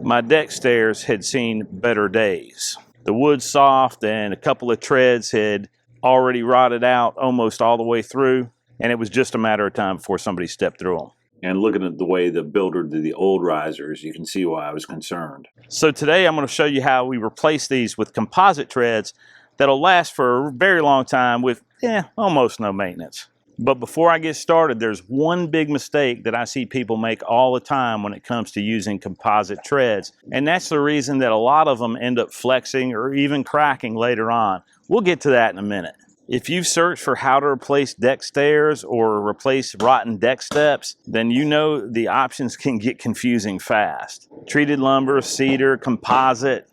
My deck stairs had seen better days. The wood's soft and a couple of treads had already rotted out almost all the way through, and it was just a matter of time before somebody stepped through them. And looking at the way the builder did the old risers, you can see why I was concerned. So today I'm going to show you how we replace these with composite treads that'll last for a very long time with almost no maintenance. But before I get started, there's one big mistake that I see people make all the time when it comes to using composite treads. And that's the reason that a lot of them end up flexing or even cracking later on. We'll get to that in a minute. If you've searched for how to replace deck stairs or replace rotten deck steps, then you know the options can get confusing fast. Treated lumber, cedar, composite.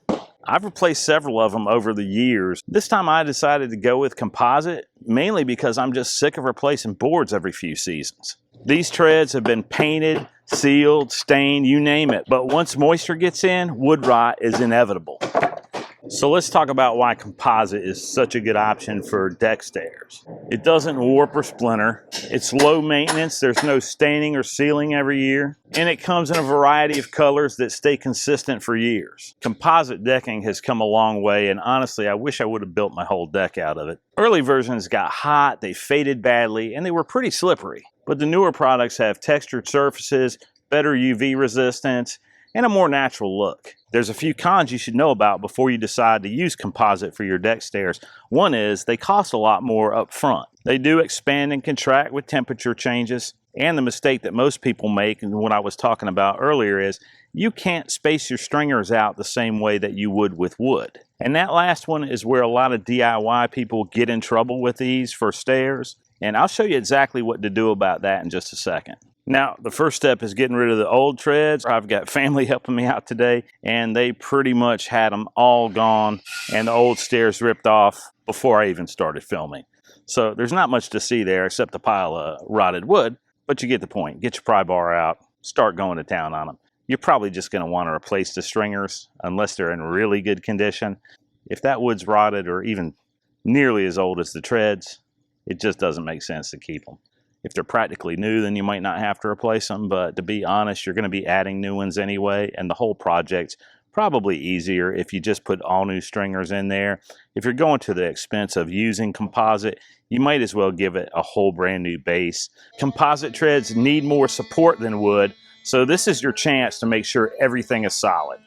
I've replaced several of them over the years. This time I decided to go with composite, mainly because I'm just sick of replacing boards every few seasons. These treads have been painted, sealed, stained, you name it. But once moisture gets in, wood rot is inevitable. So let's talk about why composite is such a good option for deck stairs. It doesn't warp or splinter. It's low maintenance. There's no staining or sealing every year. And it comes in a variety of colors that stay consistent for years. Composite decking has come a long way, and honestly, I wish I would have built my whole deck out of it. Early versions got hot, they faded badly, and they were pretty slippery. But the newer products have textured surfaces, better UV resistance, and a more natural look. There's a few cons you should know about before you decide to use composite for your deck stairs. One is they cost a lot more up front. They do expand and contract with temperature changes. And the mistake that most people make, and what I was talking about earlier, is you can't space your stringers out the same way that you would with wood. And that last one is where a lot of DIY people get in trouble with these for stairs. And I'll show you exactly what to do about that in just a second. Now, the first step is getting rid of the old treads. I've got family helping me out today, and they pretty much had them all gone and the old stairs ripped off before I even started filming. So there's not much to see there except a pile of rotted wood, but you get the point. Get your pry bar out, start going to town on them. You're probably just going to want to replace the stringers unless they're in really good condition. If that wood's rotted or even nearly as old as the treads, it just doesn't make sense to keep them. If they're practically new, then you might not have to replace them, but to be honest, you're going to be adding new ones anyway, and the whole project's probably easier if you just put all new stringers in there. If you're going to the expense of using composite, you might as well give it a whole brand new base. Composite treads need more support than wood, so this is your chance to make sure everything is solid.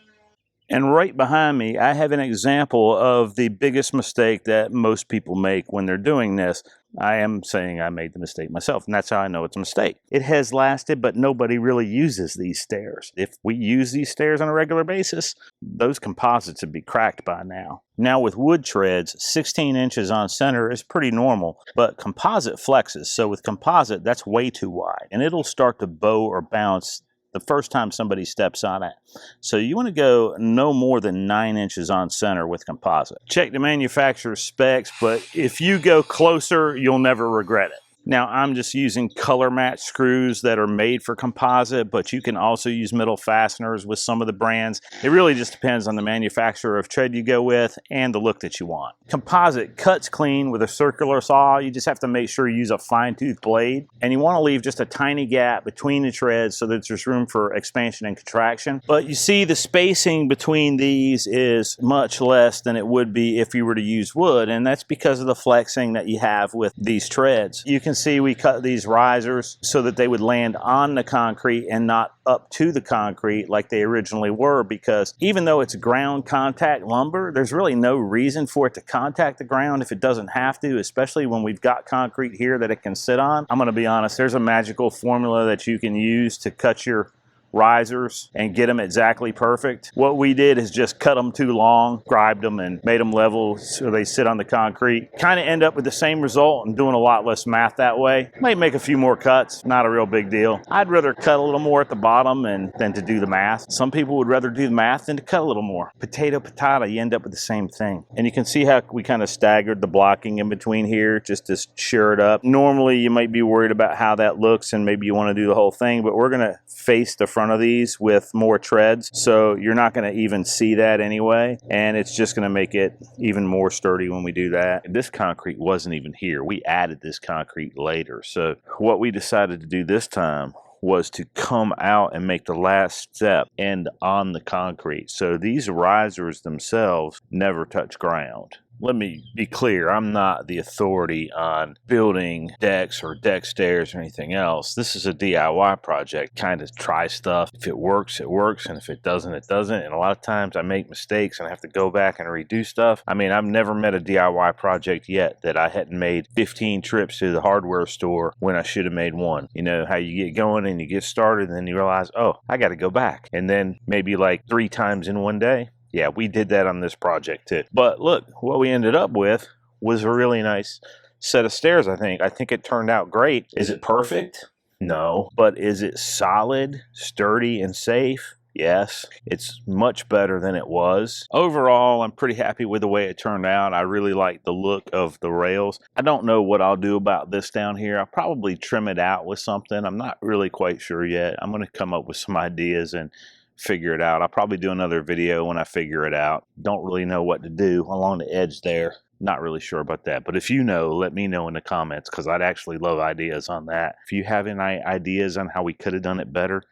And right behind me, I have an example of the biggest mistake that most people make when they're doing this. I am saying I made the mistake myself, and that's how I know it's a mistake. It has lasted, but nobody really uses these stairs. If we use these stairs on a regular basis, those composites would be cracked by now. Now with wood treads, 16 inches on center is pretty normal, but composite flexes. So with composite, that's way too wide, and it'll start to bow or bounce the first time somebody steps on it. So you want to go no more than 9 inches on center with composite. Check the manufacturer's specs, but if you go closer, you'll never regret it. Now, I'm just using color match screws that are made for composite, but you can also use metal fasteners with some of the brands. It really just depends on the manufacturer of tread you go with and the look that you want. Composite cuts clean with a circular saw. You just have to make sure you use a fine-tooth blade, and you want to leave just a tiny gap between the treads so that there's room for expansion and contraction. But you see the spacing between these is much less than it would be if you were to use wood, and that's because of the flexing that you have with these treads. You can see we cut these risers so that they would land on the concrete and not up to the concrete like they originally were, because even though it's ground contact lumber, there's really no reason for it to contact the ground if it doesn't have to, especially when we've got concrete here that it can sit on. I'm going to be honest, there's a magical formula that you can use to cut your risers and get them exactly perfect. What we did is just cut them too long, scribed them, and made them level so they sit on the concrete. Kind of end up with the same result and doing a lot less math that way. Might make a few more cuts, not a real big deal. I'd rather cut a little more at the bottom than to do the math. Some people would rather do the math than to cut a little more. Potato, potato, you end up with the same thing. And you can see how we kind of staggered the blocking in between here just to sure it up. Normally you might be worried about how that looks and maybe you want to do the whole thing, but we're going to face the front of these with more treads, so you're not going to even see that anyway, and it's just going to make it even more sturdy when we do that. This concrete wasn't even here. We added this concrete later, so what we decided to do this time was to come out and make the last step end on the concrete. So these risers themselves never touch ground. Let me be clear, I'm not the authority on building decks or deck stairs or anything else. This is a DIY project. Kind of try stuff. If it works, it works. And if it doesn't, it doesn't. And a lot of times I make mistakes and I have to go back and redo stuff. I mean, I've never met a DIY project yet that I hadn't made 15 trips to the hardware store when I should have made one. You know how you get going and you get started and then you realize, oh, I got to go back. And then maybe like 3 times in one day. Yeah, we did that on this project too. But look, what we ended up with was a really nice set of stairs, I think. I think it turned out great. Is it perfect? No. But is it solid, sturdy, and safe? Yes. It's much better than it was. Overall, I'm pretty happy with the way it turned out. I really like the look of the rails. I don't know what I'll do about this down here. I'll probably trim it out with something. I'm not really quite sure yet. I'm going to come up with some ideas and figure it out. I'll probably do another video when I figure it out. Don't really know what to do along the edge there. Not really sure about that. But if you know, let me know in the comments, because I'd actually love ideas on that. If you have any ideas on how we could have done it better,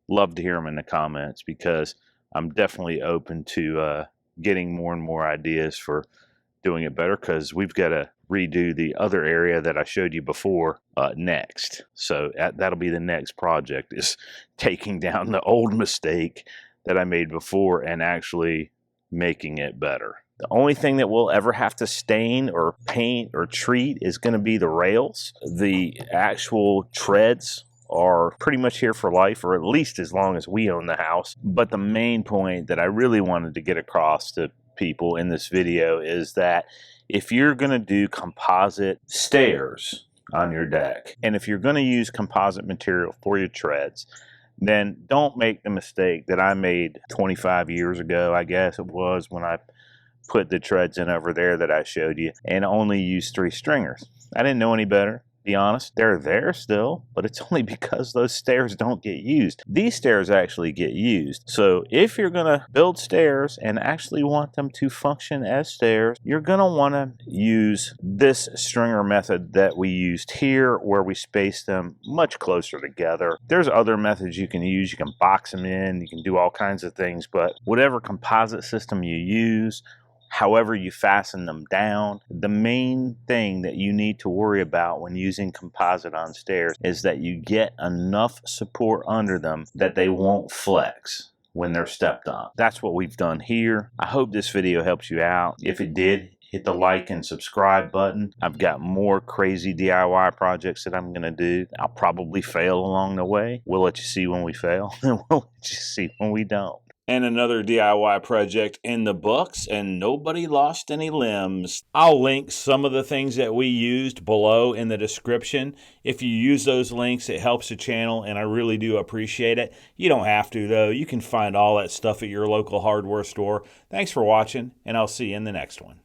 love to hear them in the comments, because I'm definitely open to getting more and more ideas for doing it better, because we've got to redo the other area that I showed you before next. So that'll be the next project, is taking down the old mistake that I made before and actually making it better. The only thing that we'll ever have to stain or paint or treat is going to be the rails. The actual treads are pretty much here for life, or at least as long as we own the house. But the main point that I really wanted to get across to people in this video is that if you're going to do composite stairs on your deck, and if you're going to use composite material for your treads, then don't make the mistake that I made 25 years ago, I guess it was, when I put the treads in over there that I showed you and only use 3 stringers. I didn't know any better. Be honest, they're there still, but it's only because those stairs don't get used. These stairs actually get used. So if you're going to build stairs and actually want them to function as stairs, you're going to want to use this stringer method that we used here, where we space them much closer together. There's other methods you can use. You can box them in, you can do all kinds of things, but whatever composite system you use, however you fasten them down, the main thing that you need to worry about when using composite on stairs is that you get enough support under them that they won't flex when they're stepped on. That's what we've done here. I hope this video helps you out. If it did, hit the like and subscribe button. I've got more crazy DIY projects that I'm gonna do. I'll probably fail along the way. We'll let you see when we fail, and we'll let you see when we don't. And another DIY project in the books, and nobody lost any limbs. I'll link some of the things that we used below in the description. If you use those links, it helps the channel, and I really do appreciate it. You don't have to, though. You can find all that stuff at your local hardware store. Thanks for watching, and I'll see you in the next one.